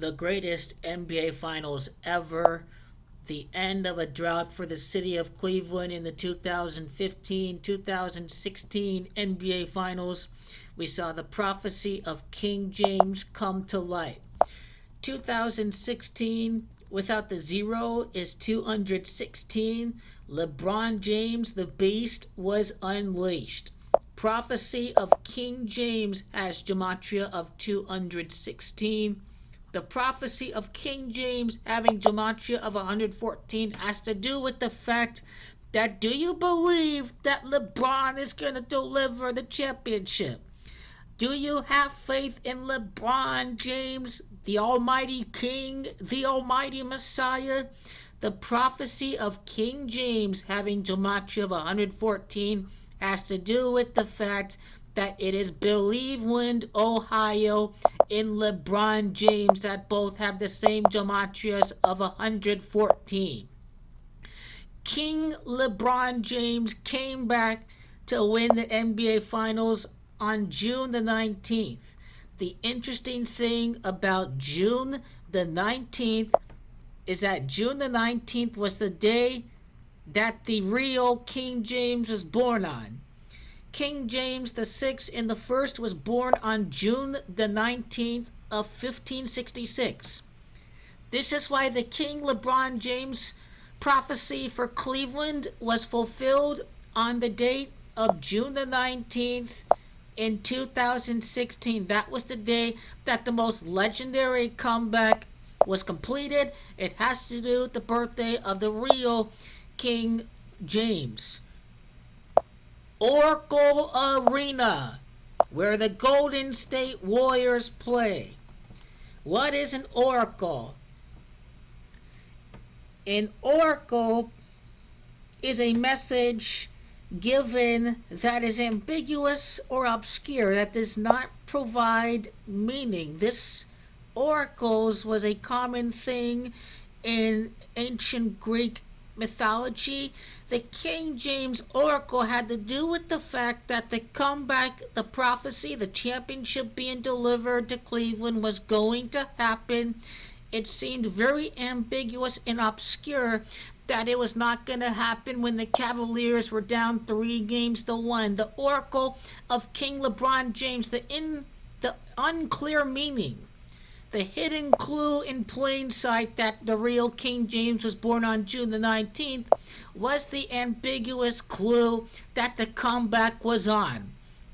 the greatest NBA Finals ever, the end of a drought for the city of Cleveland in the 2015-2016 NBA Finals. We saw the prophecy of King James come to light. 2016, without the zero, is 216. LeBron James, the beast, was unleashed. Prophecy of King James has gematria of 216. The prophecy of King James having gematria of 114 has to do with the fact that, do you believe that LeBron is going to deliver the championship? Do you have faith in LeBron James, the Almighty King, the Almighty Messiah? The prophecy of King James having gematria of 114 has to do with the fact that it is Believeland, Ohio, in LeBron James that both have the same gematrias of 114. King LeBron James came back to win the NBA Finals on June the 19th. The interesting thing about June the 19th is that June the 19th was the day that the real King James was born on. King James VI in the first was born on June the 19th of 1566. This is why the King LeBron James prophecy for Cleveland was fulfilled on the date of June the 19th in 2016. That was the day that the most legendary comeback was completed. It has to do with the birthday of the real King James. Oracle Arena, where the Golden State Warriors play. What is an oracle? An oracle is a message given that is ambiguous or obscure, that does not provide meaning. This oracles was a common thing in ancient Greek mythology. The King James Oracle had to do with the fact that the comeback, the prophecy, the championship being delivered to Cleveland was going to happen. It seemed very ambiguous and obscure that it was not going to happen when the Cavaliers were down 3-1. The Oracle of King LeBron James, the unclear meaning, the hidden clue in plain sight that the real King James was born on June the 19th was the ambiguous clue that the comeback was on.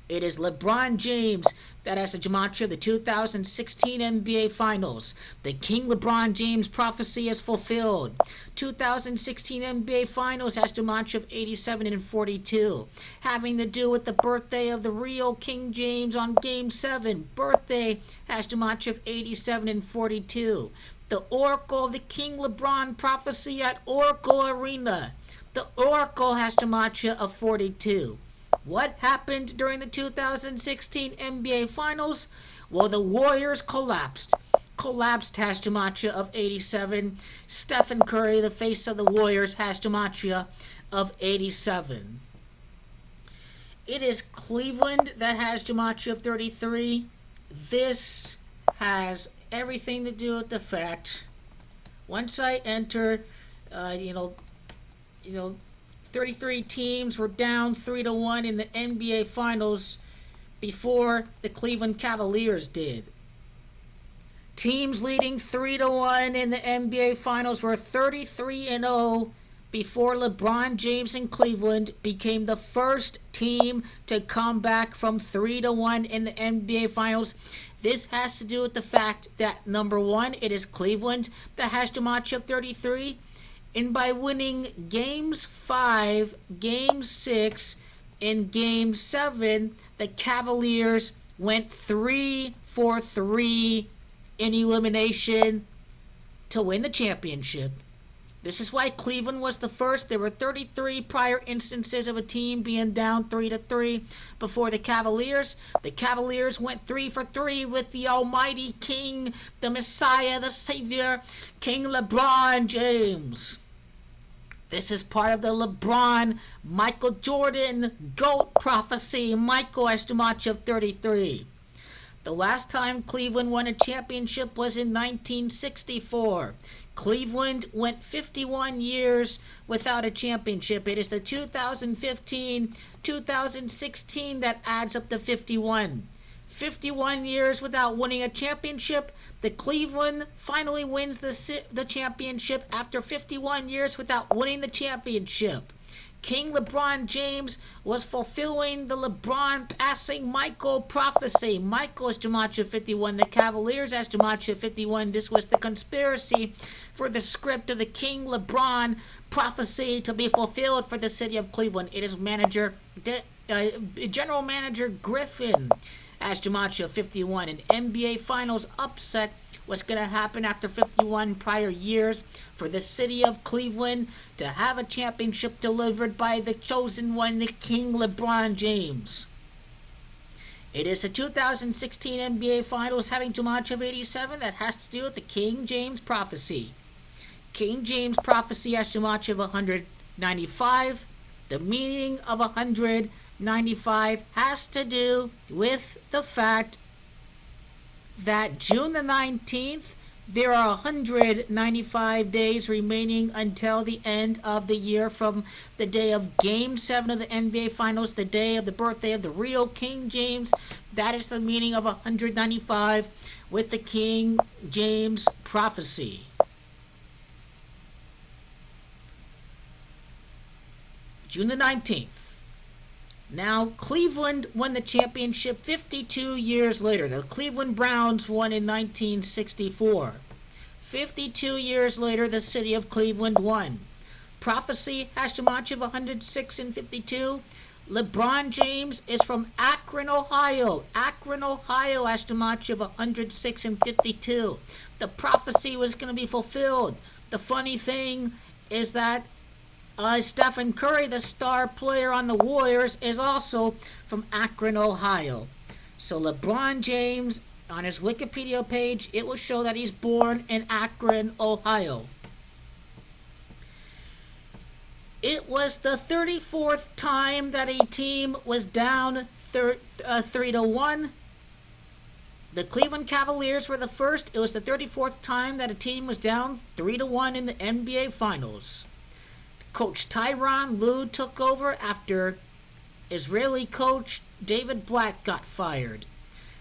It is LeBron James that has the gematria of the 2016 NBA Finals. The King LeBron James prophecy is fulfilled. 2016 NBA Finals has gematria of 87 and 42, having to do with the birthday of the real King James on Game 7. Birthday has gematria of 87 and 42. The Oracle of the King LeBron prophecy at Oracle Arena. The Oracle has gematria of 42. What happened during the 2016 NBA Finals? Well, the Warriors collapsed. Collapsed has gematria of 87. Stephen Curry, the face of the Warriors, has gematria of 87. It is Cleveland that has gematria of 33. This has everything to do with the fact, once I enter, 33 teams were down 3-1 in the NBA Finals before the Cleveland Cavaliers did. Teams leading 3-1 in the NBA Finals were 33-0 before LeBron James and Cleveland became the first team to come back from 3-1 in the NBA Finals. This has to do with the fact that, number one, it is Cleveland that has gematria of 33. And by winning Games 5, Game 6, and Game 7, the Cavaliers went 3-for-3 in elimination to win the championship. This is why Cleveland was the first. There were 33 prior instances of a team being down 3-3 before the Cavaliers. The Cavaliers went 3-for-3 with the Almighty King, the Messiah, the Savior, King LeBron James. This is part of the LeBron, Michael Jordan, GOAT prophecy. Michael has gematria of 33. The The last time Cleveland won a championship was in 1964. Cleveland went 51 years without a championship. It is the 2015-2016 that adds up to 51. 51 years without winning a championship. The Cleveland finally wins the championship after 51 years without winning the championship. King LeBron James was fulfilling the LeBron passing Michael prophecy. Michael is Gematria 51. The Cavaliers as Gematria 51. This was the conspiracy for the script of the King LeBron prophecy to be fulfilled for the city of Cleveland. It is General Manager Griffin as Gematria 51. An NBA Finals upset was going to happen after 51 prior years for the city of Cleveland to have a championship delivered by the chosen one, the King LeBron James. It is the 2016 NBA Finals having Gematria of 87 that has to do with the King James prophecy. King James prophecy has Gematria of 195. The meaning of 195 has to do with the fact that June the 19th, there are 195 days remaining until the end of the year from the day of Game 7 of the NBA Finals, the day of the birthday of the real King James. That is the meaning of 195 with the King James prophecy. June the 19th. Now, Cleveland won the championship 52 years later. The Cleveland Browns won in 1964. 52 years later, the city of Cleveland won. Prophecy has Gematria of 106 and 52. LeBron James is from Akron, Ohio. Akron, Ohio has Gematria of 106 and 52. The prophecy was going to be fulfilled. The funny thing is that Stephen Curry, the star player on the Warriors, is also from Akron, Ohio. So LeBron James, on his Wikipedia page, it will show that he's born in Akron, Ohio. It was the 34th time that a team was down 3-1. The Cleveland Cavaliers were the first. It was the 34th time that a team was down 3-1 in the NBA Finals. Coach Tyronn Lue took over after Israeli coach David Blatt got fired.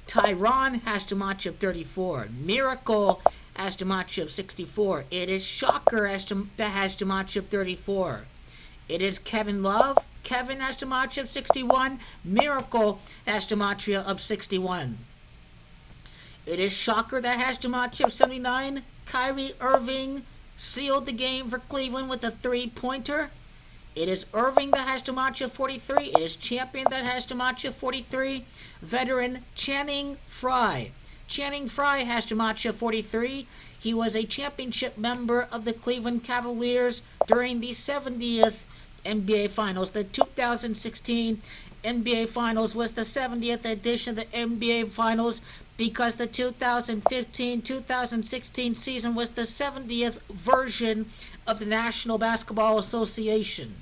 Tyronn has Gematria of 34. Miracle has Gematria of 64. It is Shocker that has Gematria of 34. It is Kevin Love. Kevin has Gematria of 61. Miracle has Gematria of 61. It is Shocker that has Gematria of 79. Kyrie Irving sealed the game for Cleveland with a three-pointer. It is Irving that has Gematria 43. It is Champion that has Gematria 43. Veteran Channing Frye. Channing Frye has Gematria 43. He was a championship member of the Cleveland Cavaliers during the 70th NBA Finals. The 2016 NBA Finals was the 70th edition of the NBA Finals because the 2015-2016 season was the 70th version of the National Basketball Association.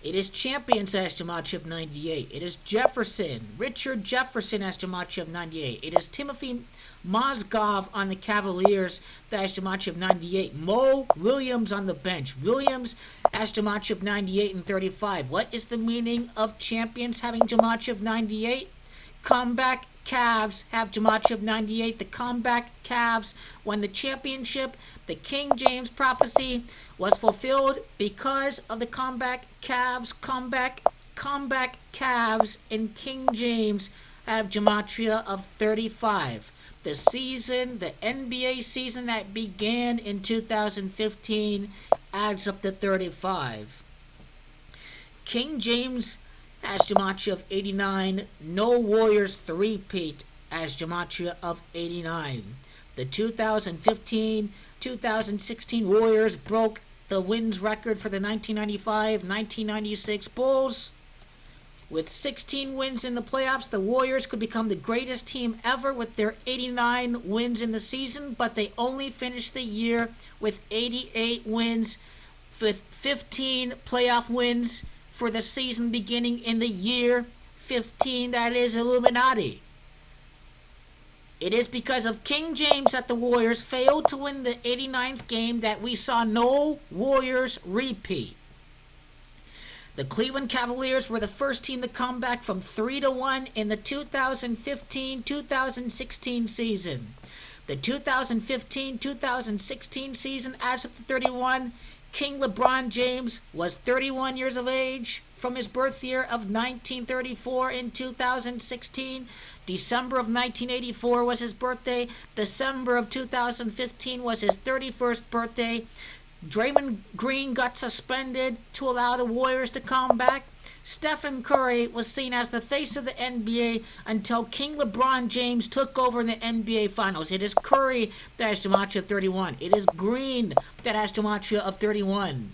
It is Champions as Gematria of 98. It is Jefferson. Richard Jefferson as Gematria of 98. It is Timothy Mozgov on the Cavaliers that has Gematria of 98. Mo Williams on the bench. Williams has Gematria of 98 and 35. What is the meaning of Champions having Gematria of 98? Comeback Cavs have Gematria of 98. The comeback Cavs won the championship. The King James prophecy was fulfilled because of the comeback Cavs. Comeback Cavs and King James have Gematria of 35. The season, the NBA season that began in 2015 adds up to 35. King James has Gematria of 89. No Warriors three-peat as Gematria of 89. The 2015-2016 Warriors broke the wins record for the 1995-1996 Bulls. With 16 wins in the playoffs, the Warriors could become the greatest team ever with their 89 wins in the season, but they only finished the year with 88 wins, with 15 playoff wins for the season beginning in the year 15, that is Illuminati. It is because of King James that the Warriors failed to win the 89th game that we saw no Warriors repeat. The Cleveland Cavaliers were the first team to come back from 3-1 in the 2015-2016 season. The 2015-2016 season, as of the 31, King LeBron James was 31 years of age from his birth year of 1934 in 2016. December of 1984 was his birthday. December of 2015 was his 31st birthday. Draymond Green got suspended to allow the Warriors to come back. Stephen Curry was seen as the face of the NBA until King LeBron James took over in the NBA Finals. It is Curry that has gematria of 31. It is Green that has gematria of 31.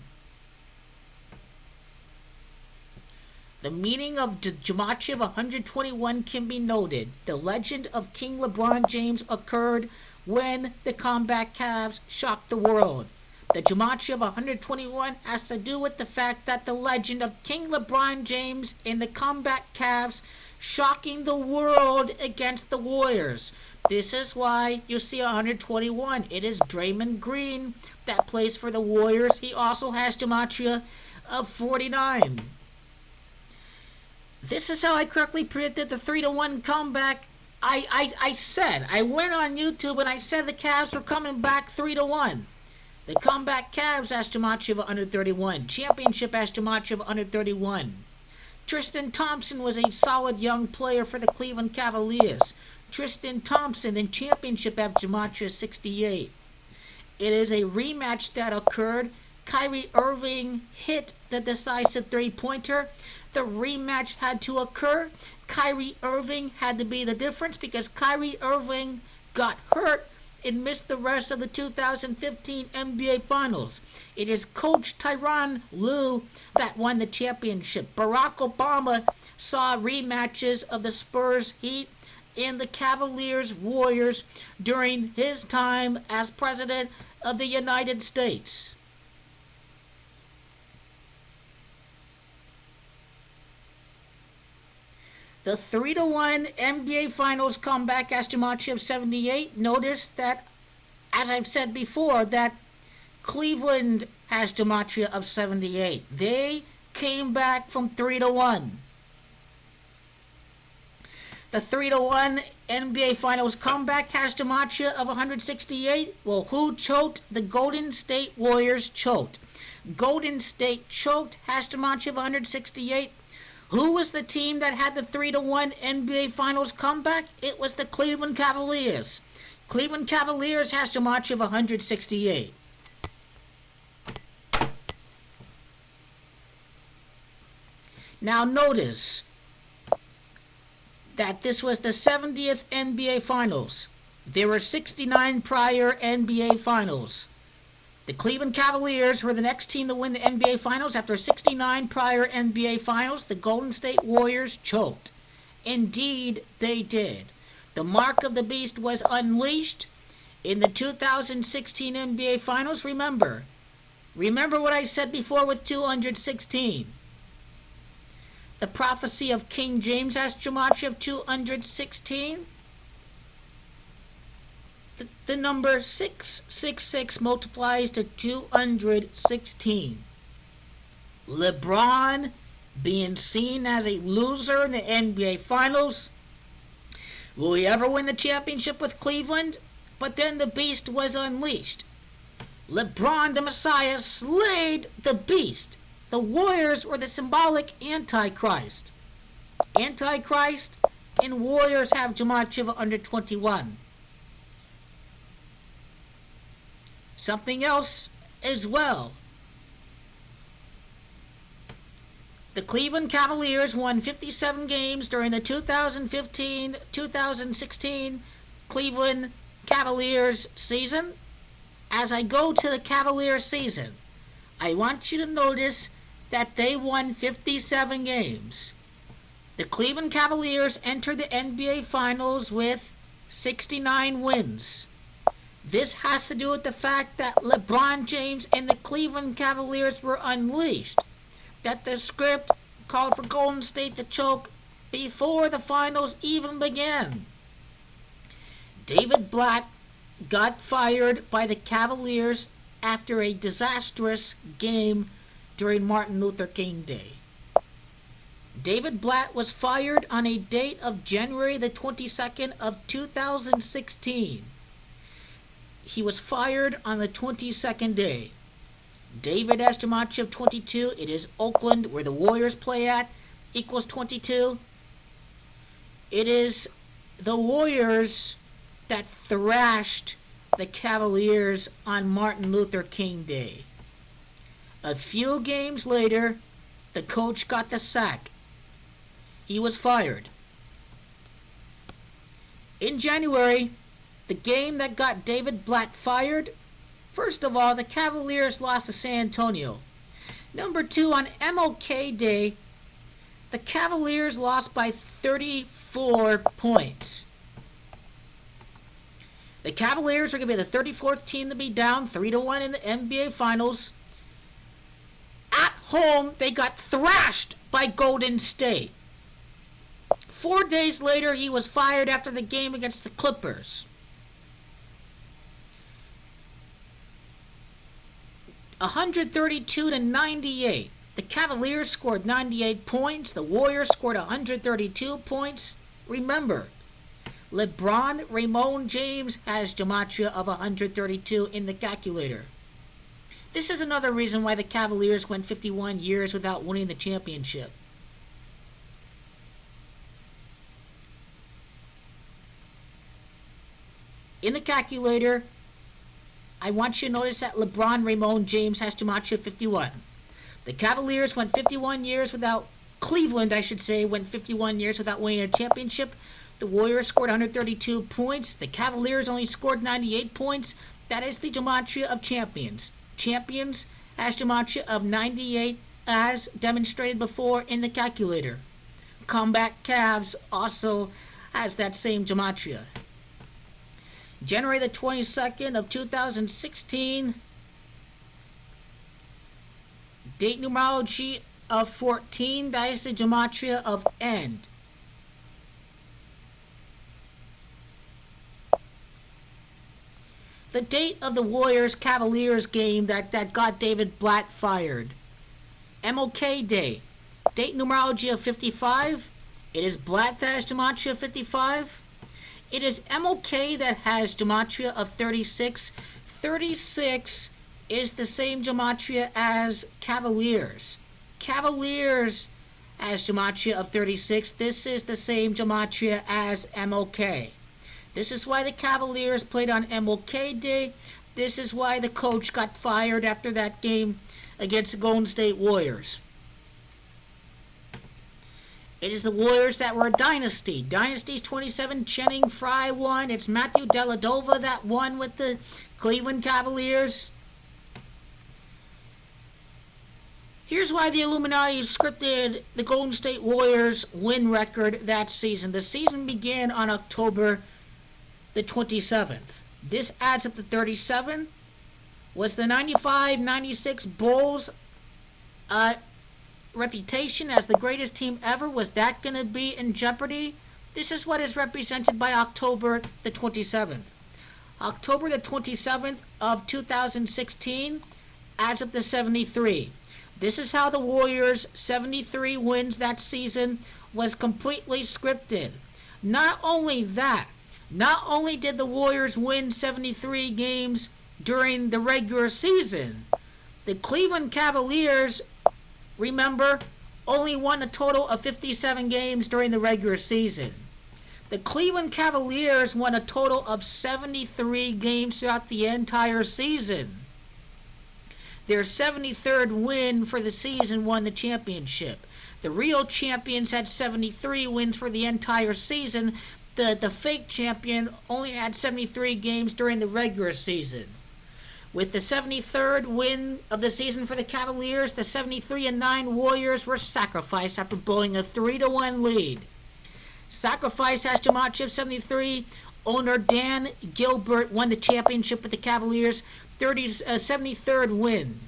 The meaning of the gematria of 121 can be noted. The legend of King LeBron James occurred when the comeback Cavs shocked the world. The gematria of 121 has to do with the fact that the legend of King LeBron James in the comeback Cavs shocking the world against the Warriors. This is why you see 121. It is Draymond Green that plays for the Warriors. He also has gematria of 49. This is how I correctly predicted the 3-1 comeback. I went on YouTube and I said the Cavs were coming back 3-1. The comeback Cavs has gematria of 131. Championship has gematria of 131. Tristan Thompson was a solid young player for the Cleveland Cavaliers. Tristan Thompson in championship have gematria 68. It is a rematch that occurred. Kyrie Irving hit the decisive three-pointer. The rematch had to occur. Kyrie Irving had to be the difference because Kyrie Irving got hurt and missed the rest of the 2015 NBA Finals. It is Coach Tyronn Lue that won the championship. Barack Obama saw rematches of the Spurs Heat and the Cavaliers Warriors during his time as President of the United States. The 3-1 NBA Finals comeback as gematria of 78. Notice that, as I've said before, that Cleveland has gematria of 78. They came back from 3-1. The 3-1 NBA Finals comeback has gematria of 168. Well, who choked? The Golden State Warriors choked. Golden State choked, has gematria of 168. Who was the team that had the 3-1 NBA Finals comeback? It was the Cleveland Cavaliers. Cleveland Cavaliers has gematria of 168. Now notice that this was the 70th NBA Finals. There were 69 prior NBA Finals. The Cleveland Cavaliers were the next team to win the NBA Finals after 69 prior NBA Finals. The Golden State Warriors choked. Indeed, they did. The mark of the beast was unleashed in the 2016 NBA Finals. Remember what I said before with 216. The prophecy of King James has gematria of 216. The number 666 multiplies to 216. LeBron being seen as a loser in the NBA Finals. Will he ever win the championship with Cleveland? But then the beast was unleashed. LeBron, the Messiah, slayed the beast. The Warriors were the symbolic Antichrist. Antichrist and Warriors have gematria of 121. Something else as well. The Cleveland Cavaliers won 57 games during the 2015-2016 Cleveland Cavaliers season. As I go to the Cavaliers season, I want you to notice that they won 57 games. The Cleveland Cavaliers entered the NBA Finals with 69 wins. This has to do with the fact that LeBron James and the Cleveland Cavaliers were unleashed. That the script called for Golden State to choke before the finals even began. David Blatt got fired by the Cavaliers after a disastrous game during Martin Luther King Day. David Blatt was fired on a date of January the 22nd of 2016. He was fired on the 22nd day. David has Gematria of 22. It is Oakland, where the Warriors play at, equals 22. It is the Warriors that thrashed the Cavaliers on Martin Luther King Day. A few games later, the coach got the sack. He was fired. In January, the game that got David Blatt fired, first of all, the Cavaliers lost to San Antonio. Number two, on MLK Day, the Cavaliers lost by 34 points. The Cavaliers are going to be the 34th team to be down 3-1 in the NBA Finals. At home, they got thrashed by Golden State. 4 days later, he was fired after the game against the Clippers. 132-98. The Cavaliers scored 98 points. The Warriors scored 132 points. Remember, LeBron James has Gematria of 132 in the calculator. This is another reason why the Cavaliers went 51 years without winning the championship. In the calculator, I want you to notice that LeBron James has Gematria 51. The Cavaliers went 51 years without, Cleveland, I should say, went 51 years without winning a championship. The Warriors scored 132 points. The Cavaliers only scored 98 points. That is the Gematria of champions. Champions has Gematria of 98 as demonstrated before in the calculator. Comeback Cavs also has that same Gematria. January the 22nd of 2016, date numerology of 14, that is the Gematria of end. The date of the Warriors-Cavaliers game that got David Blatt fired. MLK Day, date numerology of 55, it is Blatt that has Gematria 55. It is MLK that has Gematria of 36. 36 is the same Gematria as Cavaliers. Cavaliers has Gematria of 36. This is the same Gematria as MLK. This is why the Cavaliers played on MLK Day. This is why the coach got fired after that game against the Golden State Warriors. It is the Warriors that were a dynasty. Dynasty's 27, Channing Frye won. It's Matthew Dellavedova that won with the Cleveland Cavaliers. Here's why the Illuminati scripted the Golden State Warriors win record that season. The season began on October the 27th. This adds up to 37. Was the 95-96 Bulls reputation as the greatest team ever, was that going to be in jeopardy? This is what is represented by October the 27th. October the 27th of 2016 adds up to 73. This is how the Warriors' 73 wins that season was completely scripted. Not only that, not only did the Warriors win 73 games during the regular season, the Cleveland Cavaliers, remember, only won a total of 57 games during the regular season. The Cleveland Cavaliers won a total of 73 games throughout the entire season. Their 73rd win for the season won the championship. The real champions had 73 wins for the entire season. The fake champion only had 73 games during the regular season. With the 73rd win of the season for the Cavaliers, the 73-9 Warriors were sacrificed after blowing a 3-1 lead. Sacrifice has Gematria of 73. Owner Dan Gilbert won the championship with the Cavaliers, 73rd win.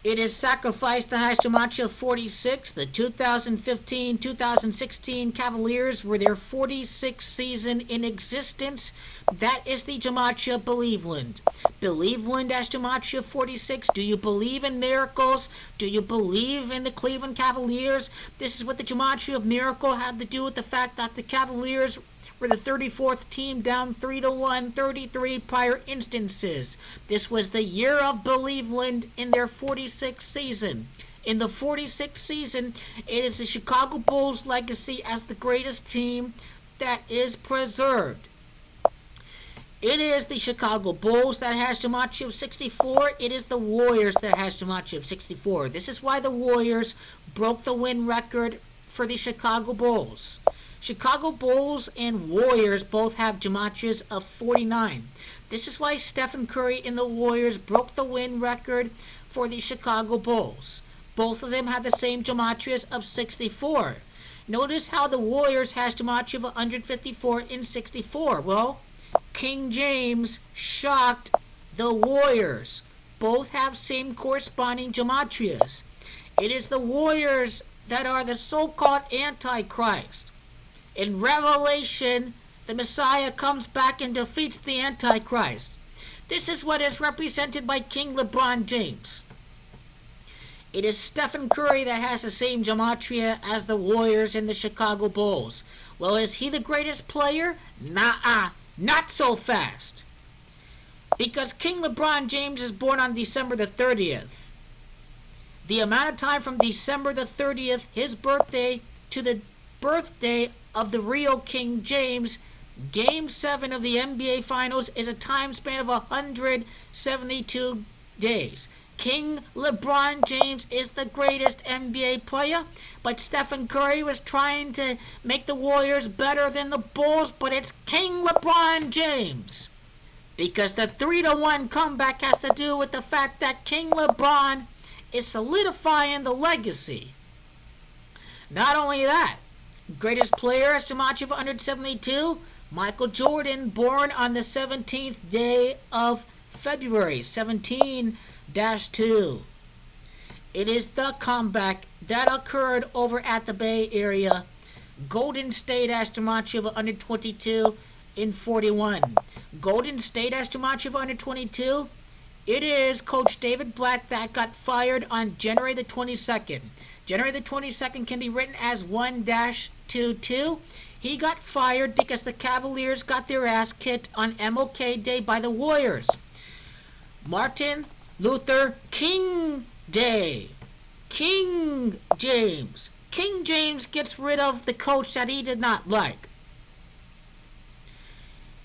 It is sacrificed the highest gematria 46. The 2015-2016 Cavaliers were their 46th season in existence. That is the gematria Believeland. Believeland as gematria 46. Do you believe in miracles? Do you believe in the Cleveland Cavaliers? This is what the gematria of miracle had to do with the fact that the Cavaliers were the 34th team down 3-1, 33 prior instances. This was the year of Believeland in their 46th season. In the 46th season, it is the Chicago Bulls' legacy as the greatest team that is preserved. It is the Chicago Bulls that has gematria of 64. It is the Warriors that has gematria of 64. This is why the Warriors broke the win record for the Chicago Bulls. Chicago Bulls and Warriors both have gematrias of 49. This is why Stephen Curry and the Warriors broke the win record for the Chicago Bulls. Both of them have the same gematrias of 64. Notice how the Warriors has gematria of 154 and 64. Well, King James shocked the Warriors. Both have same corresponding gematrias. It is the Warriors that are the so-called Antichrist. In Revelation, the Messiah comes back and defeats the Antichrist. This is what is represented by King LeBron James. It is Stephen Curry that has the same gematria as the Warriors and the Chicago Bulls. Well, is he the greatest player? Nah, not so fast. Because King LeBron James is born on December the 30th. The amount of time from December the 30th, his birthday, to the birthday of the real King James, Game 7 of the NBA Finals, is a time span of 172 days. King LeBron James is the greatest NBA player, but Stephen Curry was trying to make the Warriors better than the Bulls, but it's King LeBron James. Because the 3-1 comeback has to do with the fact that King LeBron is solidifying the legacy. Not only that, greatest player as gematria of 172, Michael Jordan, born on the 17th day of February, 17-2. It is the comeback that occurred over at the Bay Area. Golden State as gematria of 122 in 41. Golden State as gematria of 122. It is Coach David Blatt that got fired on January the 22nd. January the 22nd can be written as 1-22. He got fired because the Cavaliers got their ass kicked on MLK Day by the Warriors. Martin Luther King Day. King James. King James gets rid of the coach that he did not like.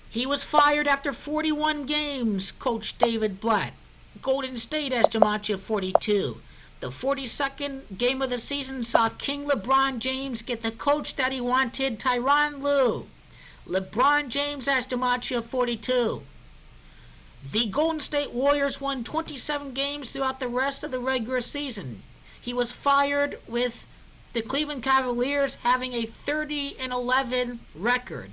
He was fired after 41 games, Coach David Blatt. Golden State has gematria 42. The 42nd game of the season saw King LeBron James get the coach that he wanted, Tyronn Lue. LeBron James has gematria 42. The Golden State Warriors won 27 games throughout the rest of the regular season. He was fired with the Cleveland Cavaliers having a 30-11 record.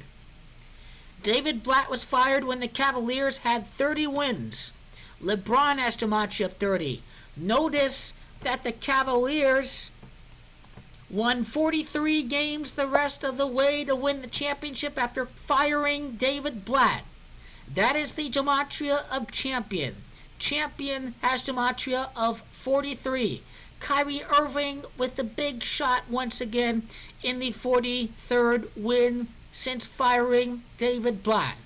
David Blatt was fired when the Cavaliers had 30 wins. LeBron has gematria of 30. Notice that the Cavaliers won 43 games the rest of the way to win the championship after firing David Blatt. That is the gematria of champion. Champion has gematria of 43. Kyrie Irving with the big shot once again in the 43rd win since firing David Blatt.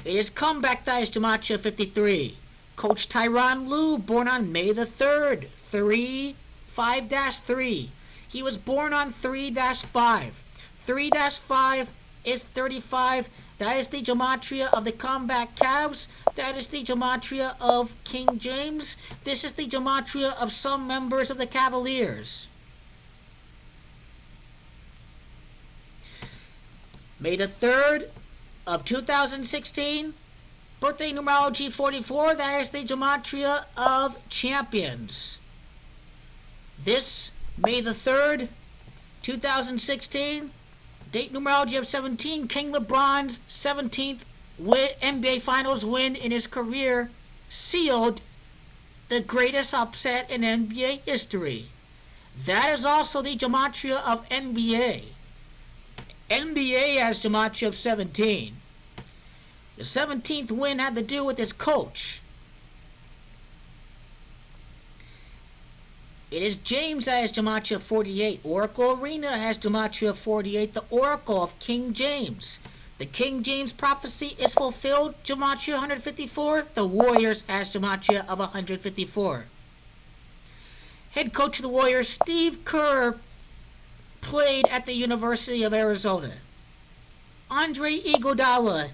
It is comeback that is gematria 53. Coach Tyronn Lue, born on May the 3rd, 5-3. He was born on 3-5. 3-5 is 35. That is the gematria of the comeback Cavs. That is the gematria of King James. This is the gematria of some members of the Cavaliers. May the 3rd of 2016, birthday numerology 44, that is the gematria of champions. This May the 3rd, 2016, date numerology of 17, King LeBron's 17th NBA Finals win in his career sealed the greatest upset in NBA history. That is also the gematria of NBA. NBA has gematria of 17. The 17th win had to do with his coach. It is James that has gematria 48. Oracle Arena has gematria 48. The Oracle of King James. The King James prophecy is fulfilled. Gematria 154. The Warriors has gematria of 154. Head coach of the Warriors, Steve Kerr, played at the University of Arizona. Andre Iguodala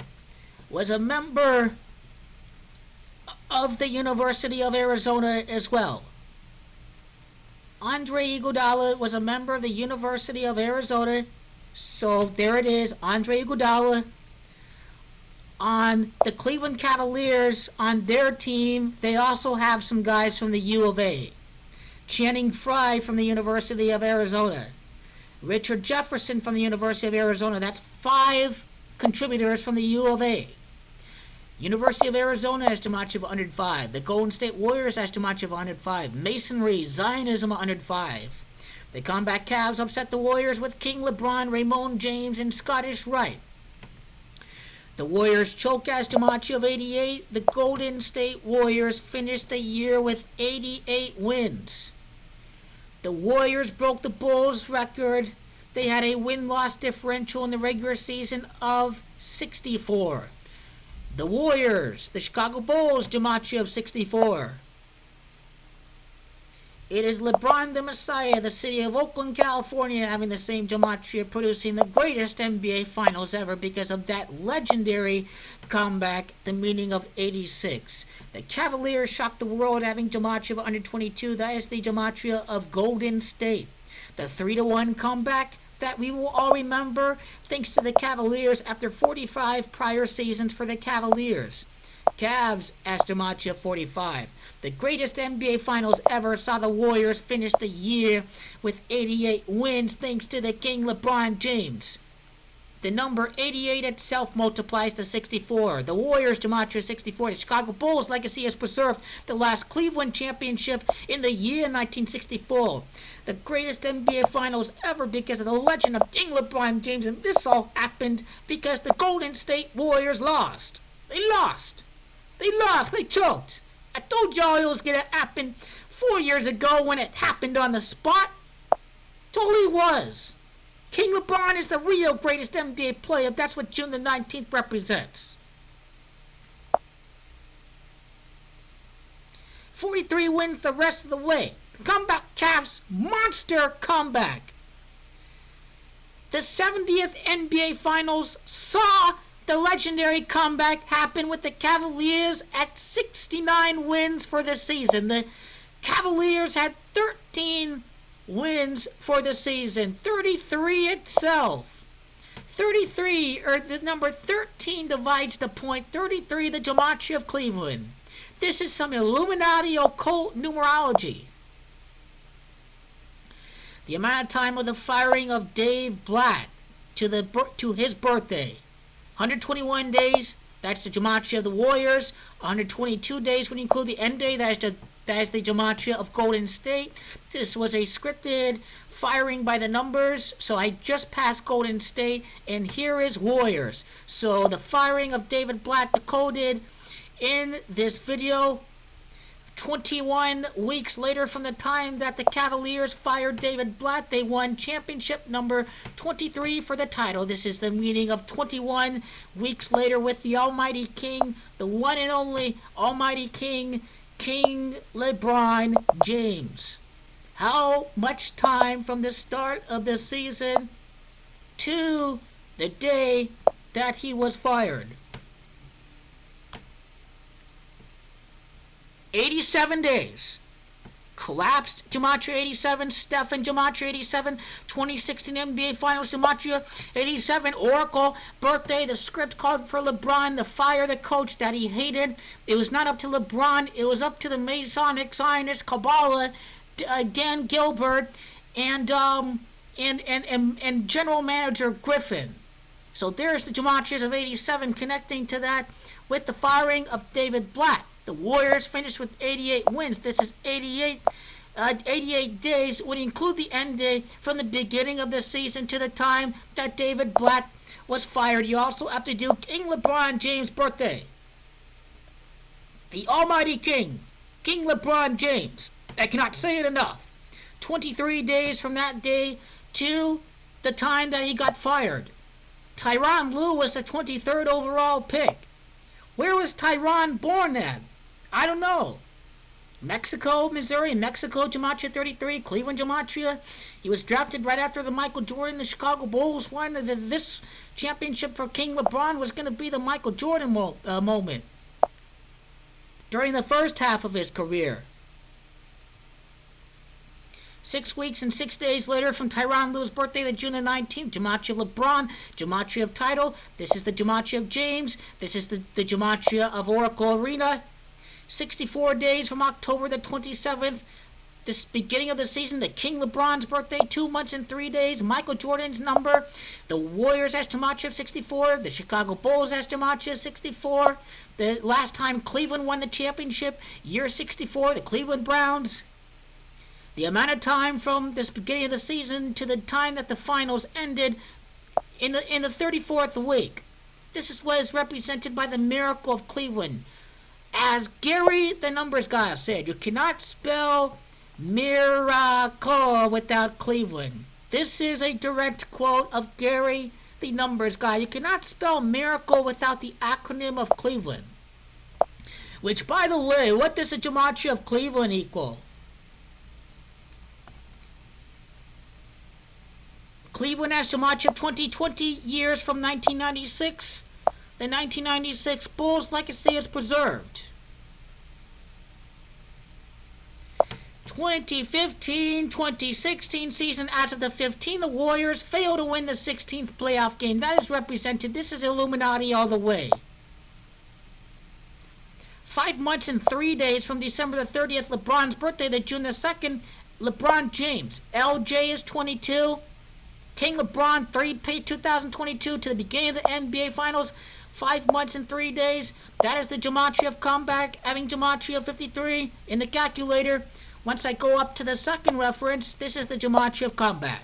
was a member of the University of Arizona as well. Andre Iguodala was a member of the University of Arizona. So there it is, Andre Iguodala. On the Cleveland Cavaliers, on their team, they also have some guys from the U of A. Channing Frye from the University of Arizona. Richard Jefferson from the University of Arizona. That's 5 contributors from the U of A. University of Arizona has gematria of 105. The Golden State Warriors has gematria of 105. Masonry, Zionism 105. The Comeback Cavs upset the Warriors with King LeBron, Raymond James, and Scottish Rite. The Warriors choke as gematria of 88. The Golden State Warriors finished the year with 88 wins. The Warriors broke the Bulls record. They had a win-loss differential in the regular season of 64. The Warriors, the Chicago Bulls, gematria of 64. It is LeBron the Messiah, the city of Oakland, California, having the same gematria, producing the greatest NBA Finals ever because of that legendary comeback, the meaning of 86. The Cavaliers shocked the world, having gematria of 122. That is the gematria of Golden State. The 3-1 comeback that we will all remember thanks to the Cavaliers after 45 prior seasons for the Cavaliers. Cavs as gematria 45. The greatest NBA Finals ever saw the Warriors finish the year with 88 wins thanks to the King LeBron James. The number 88 itself multiplies to 64. The Warriors gematria 64. The Chicago Bulls legacy has preserved the last Cleveland championship in the year 1964. The greatest NBA Finals ever because of the legend of King LeBron James, and this all happened because the Golden State Warriors lost. They lost. They choked. I told y'all it was going to happen 4 years ago when it happened on the spot. Totally was. King LeBron is the real greatest NBA player. That's what June the 19th represents. 43 wins the rest of the way. The comeback Cavs, monster comeback. The 70th NBA Finals saw the legendary comeback happened with the Cavaliers at 69 wins for the season. The Cavaliers had 13 wins for the season. 33 itself. 33, or the number 13 divides the point. 33, the gematria of Cleveland. This is some Illuminati occult numerology. The amount of time of the firing of David Blatt to his birthday. 121 days, that's the gematria of the Warriors. 122 days when you include the end day, that is the gematria of Golden State. This was a scripted firing by the numbers, so I just passed Golden State, and here is Warriors. So the firing of David Blatt decoded in this video. 21 weeks later from the time that the Cavaliers fired David Blatt, they won championship number 23 for the title. This is the meaning of 21 weeks later with the Almighty King, the one and only Almighty King, King LeBron James. How much time from the start of the season to the day that he was fired? 87 days. Collapsed gematria 87. Stephen gematria 87. 2016 NBA Finals gematria 87. Oracle birthday. The script called for LeBron to fire the coach that he hated. It was not up to LeBron. It was up to the Masonic Zionist Kabbalah, Dan Gilbert, and general manager Griffin. So there's the Gematrias of 87 connecting to that with the firing of David Blatt. The Warriors finished with 88 wins. This is 88 days when you include the end day from the beginning of the season to the time that David Blatt was fired. You also have to do King LeBron James' birthday. The Almighty King, King LeBron James. I cannot say it enough. 23 days from that day to the time that he got fired. Tyronn Lue was the 23rd overall pick. Where was Tyronn born at? I don't know. Mexico, Missouri, Mexico, Gematria 33, Cleveland Gematria. He was drafted right after the Michael Jordan. The Chicago Bulls won. This championship for King LeBron was going to be the Michael Jordan moment during the first half of his career. 6 weeks and 6 days later from Tyronn Lue's birthday, the June the 19th, Gematria of LeBron, Gematria of Title. This is the Gematria of James. This is the Gematria of Oracle Arena. 64 days from October the 27th, this beginning of the season, the King LeBron's birthday, 2 months and 3 days, Michael Jordan's number, the Warriors has Gematria of 64, the Chicago Bulls has Gematria of 64, the last time Cleveland won the championship, year 64, the Cleveland Browns. The amount of time from this beginning of the season to the time that the finals ended in the 34th week. This is what is represented by the miracle of Cleveland. As Gary, the numbers guy, said, you cannot spell miracle without Cleveland. This is a direct quote of Gary, the numbers guy. You cannot spell miracle without the acronym of Cleveland. Which, by the way, what does the Gematria of Cleveland equal? Cleveland has Gematria of 20 years from 1996. The 1996 Bulls legacy is preserved. 2015-2016 season, as of the 15th, the Warriors failed to win the 16th playoff game. That is represented. This is Illuminati all the way. 5 months and 3 days from December the 30th, LeBron's birthday, the June the 2nd, LeBron James. LJ is 22. King LeBron, 2022 to the beginning of the NBA Finals, 5 months and 3 days. That is the Gematria of comeback, having Gematria of 53 in the calculator. Once I go up to the second reference, this is the Gematria of comeback.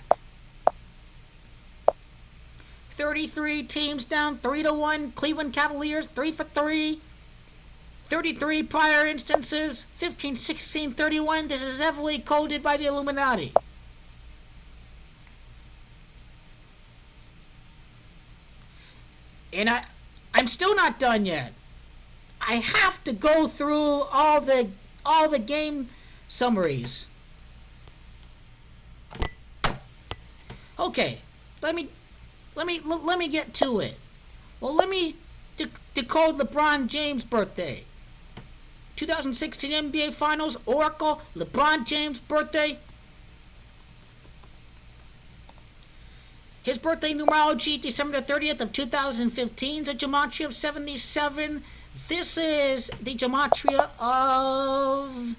33 teams down, 3-1. Cleveland Cavaliers, 3 for 3. 33 prior instances, 15, 16, 31. This is heavily coded by the Illuminati. And I'm still not done yet. I have to go through all the game summaries. Okay, let me get to it. Well, let me decode LeBron James' birthday. 2016 NBA Finals, Oracle, LeBron James' birthday. His birthday numerology, December the 30th of 2015, is a Gematria of 77. This is the Gematria of...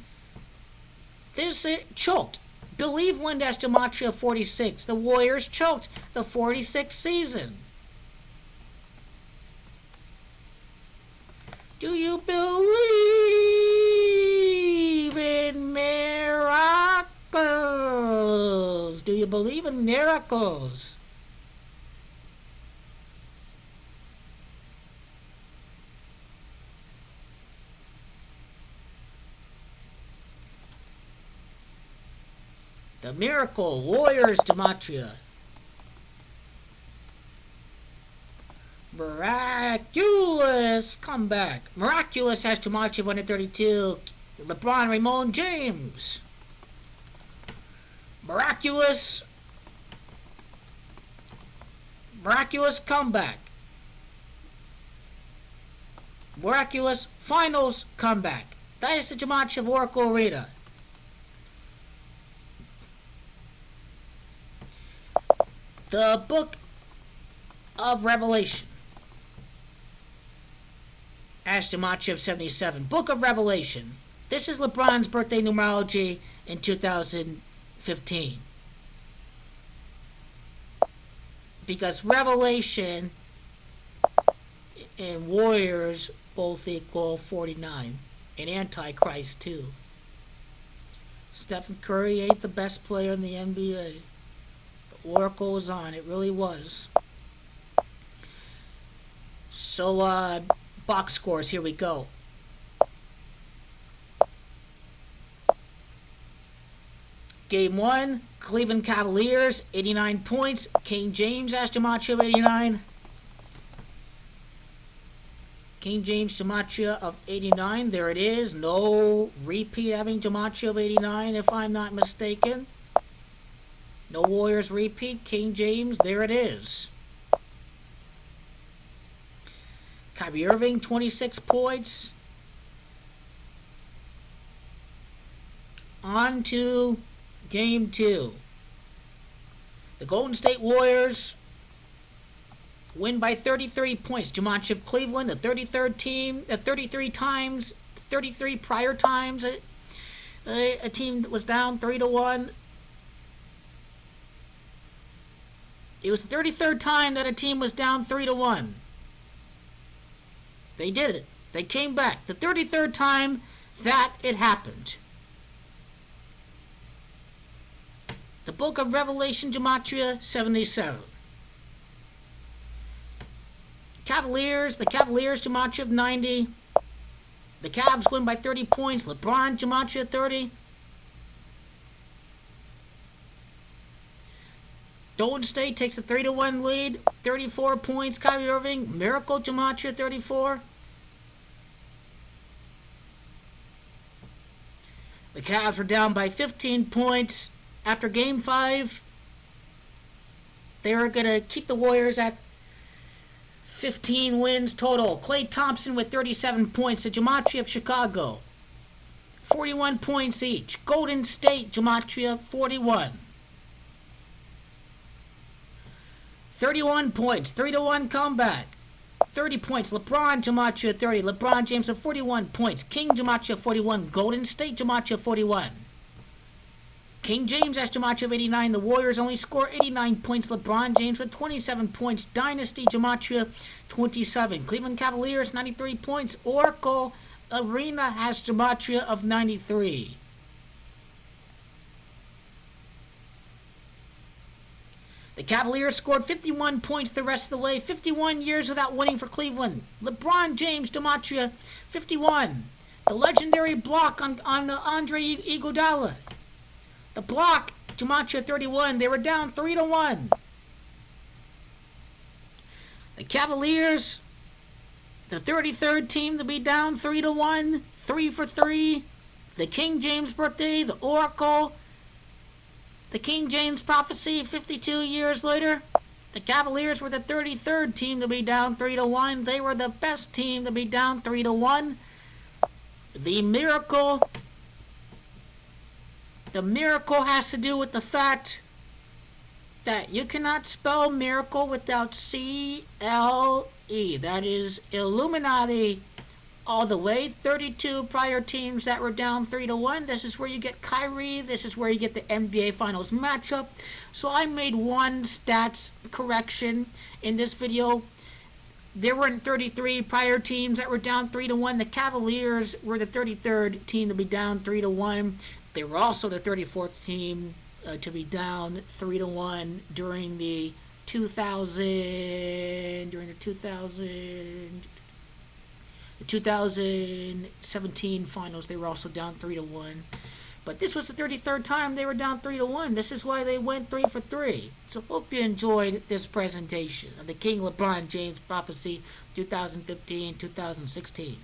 This is choked. Believeland has Gematria of 46. The Warriors choked the 46th season. Do you believe in miracles? Do you believe in miracles? The Miracle Warriors Gematria. Miraculous comeback. Miraculous has Gematria of 132. LeBron Ramon James. Miraculous comeback. Miraculous finals comeback. That is the Gematria of Oracle Arena. The Book of Revelation. As Gematria of 77. Book of Revelation. This is LeBron's birthday numerology in 2015. Because Revelation and Warriors both equal 49. And Antichrist, too. Stephen Curry ain't the best player in the NBA. The Oracle was on. It really was. So, box scores. Here we go. Game 1, Cleveland Cavaliers, 89 points. King James has Gematria 89. King James Gematria of 89. There it is. No repeat having Gematria of 89, if I'm not mistaken. No Warriors repeat. King James, there it is. Kyrie Irving, 26 points. On to Game 2. The Golden State Warriors win by 33 points. Gematria of Cleveland, the 33rd team, 33 prior times a team was down 3-1. It was the 33rd time that a team was down 3-1. They did it. They came back. The 33rd time that it happened. The Book of Revelation, Gematria 77. The Cavaliers, Gematria of 90. The Cavs win by 30 points. LeBron, Gematria 30. Golden State takes a 3-1 lead. 34 points. Kyrie Irving, Miracle, Gematria 34. The Cavs were down by 15 points after Game 5. They were going to keep the Warriors at 15 wins total. Klay Thompson with 37 points. The Gematria of Chicago, 41 points each. Golden State, Gematria 41. 31 points. 3-1 comeback. 30 points. LeBron, Gematria 30. LeBron James of 41 points. King, Gematria 41. Golden State, Gematria 41. King James has Gematria of 89. The Warriors only score 89 points. LeBron James with 27 points. Dynasty, Gematria 27. Cleveland Cavaliers, 93 points. Oracle Arena has Gematria of 93. The Cavaliers scored 51 points the rest of the way. 51 years without winning for Cleveland. LeBron James, Gematria 51. The legendary block on Andre Iguodala. The block, Gematria 31. They were down 3-1. The Cavaliers, the 33rd team to be down 3-1. 3 for 3. The King James birthday, the Oracle. The King James prophecy 52 years later. The Cavaliers were the 33rd team to be down 3-1. They were the best team to be down 3-1. The miracle has to do with the fact that you cannot spell miracle without C-L-E. That is Illuminati all the way. 32 prior teams that were down 3-1. This is where you get Kyrie. This is where you get the NBA Finals matchup. So I made one stats correction in this video. There weren't 33 prior teams that were down 3-1. The Cavaliers were the 33rd team to be down 3-1. They were also the 34th team to be down 3-1 during the 2017 finals. They were also down 3-1. But this was the 33rd time they were down 3-1. This is why they went 3 for 3. So hope you enjoyed this presentation of the King LeBron James prophecy 2015-2016.